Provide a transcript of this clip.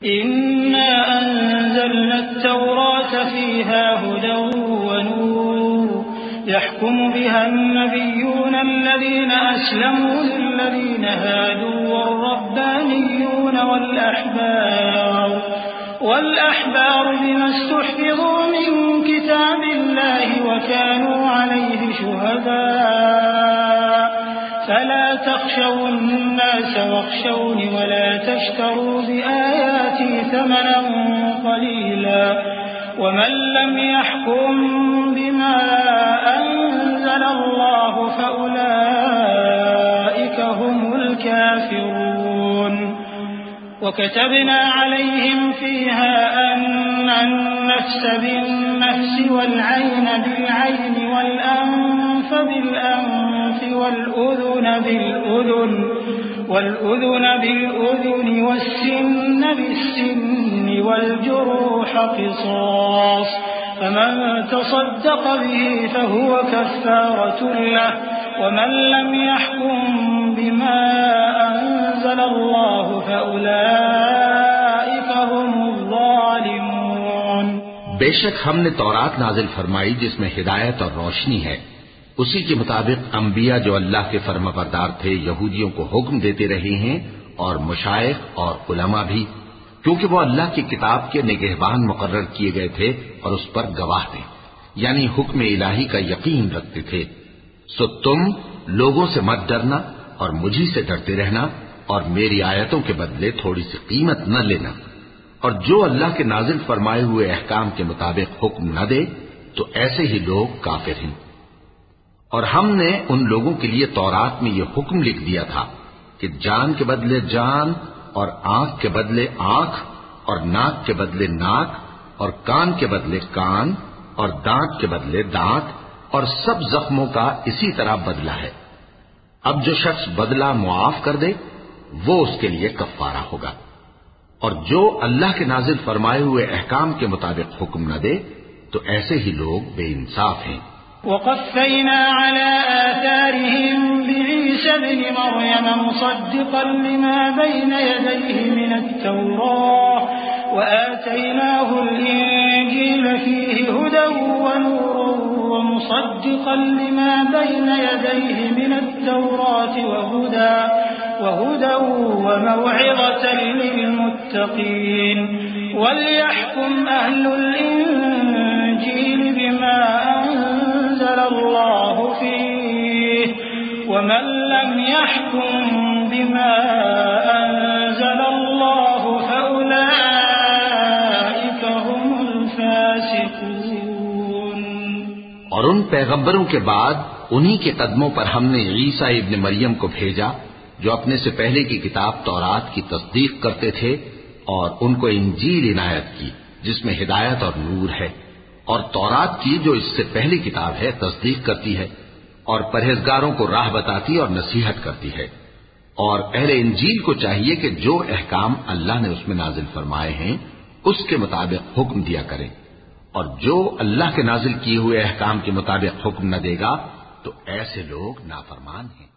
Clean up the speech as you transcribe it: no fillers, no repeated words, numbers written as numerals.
إنا أنزلنا التوراة فيها هدى ونور يحكم بها النبيون الذين أسلموا للذين هادوا والربانيون والأحبار بما استحفظوا من كتاب الله وكانوا عليه شهداء فلا تخشوا الناس واخشوني ولا تشتروا بآياتي ثمنا قليلا ومن لم يحكم بما أنزل الله فأولئك هم الكافرون وكتبنا عليهم فيها أن النفس بالنفس والعين بالعين والأنف بالأنف والأذن بالأذن والسن بالسن والجروح قصاص فمن تصدق به فهو كفارة له ومن لم يحكم بما أنزل الله فأولئك هم الظالمون۔ بے شک ہم نے تورات نازل فرمائی جس میں ہدایت اور روشنی ہے، اسی کے مطابق انبیاء جو اللہ کے فرما بردار تھے یہودیوں کو حکم دیتے رہے ہیں اور مشائخ اور علماء بھی، کیونکہ وہ اللہ کی کتاب کے نگہبان مقرر کیے گئے تھے اور اس پر گواہ تھے، یعنی حکم الہی کا یقین رکھتے تھے۔ سو تم لوگوں سے مت ڈرنا اور مجھی سے ڈرتے رہنا اور میری آیتوں کے بدلے تھوڑی سی قیمت نہ لینا، اور جو اللہ کے نازل فرمائے ہوئے احکام کے مطابق حکم نہ دے تو ایسے ہی لوگ کافر ہیں۔ اور ہم نے ان لوگوں کے لیے تورات میں یہ حکم لکھ دیا تھا کہ جان کے بدلے جان اور آنکھ کے بدلے آنکھ اور ناک کے بدلے ناک اور کان کے بدلے کان اور دانت کے بدلے دانت اور سب زخموں کا اسی طرح بدلہ ہے۔ اب جو شخص بدلہ معاف کر دے وہ اس کے لیے کفارہ ہوگا، اور جو اللہ کے نازل فرمائے ہوئے احکام کے مطابق حکم نہ دے تو ایسے ہی لوگ بے انصاف ہیں۔ وقفينا على آثارهم بعيسى ابن مريم مصدقا لما بين يديه من التوراة وآتيناه الإنجيل فيه هدى ونور ومصدقا لما بين يديه من التوراة وهدى وموعظة للمتقين وليحكم أهل الإنجيل بما أنزل الله فيه ومن لم يحكم بما أنزل الله فأولئك هم الفاسقون۔ اور ان پیغمبروں کے بعد انہی کے قدموں پر ہم نے عیسیٰ ابن مریم کو بھیجا جو اپنے سے پہلے کی کتاب تورات کی تصدیق کرتے تھے، اور ان کو انجیل عنایت کی جس میں ہدایت اور نور ہے، اور تورات کی جو اس سے پہلی کتاب ہے تصدیق کرتی ہے اور پرہیزگاروں کو راہ بتاتی اور نصیحت کرتی ہے۔ اور اہل انجیل کو چاہیے کہ جو احکام اللہ نے اس میں نازل فرمائے ہیں اس کے مطابق حکم دیا کریں، اور جو اللہ کے نازل کیے ہوئے احکام کے مطابق حکم نہ دے گا تو ایسے لوگ نافرمان ہیں۔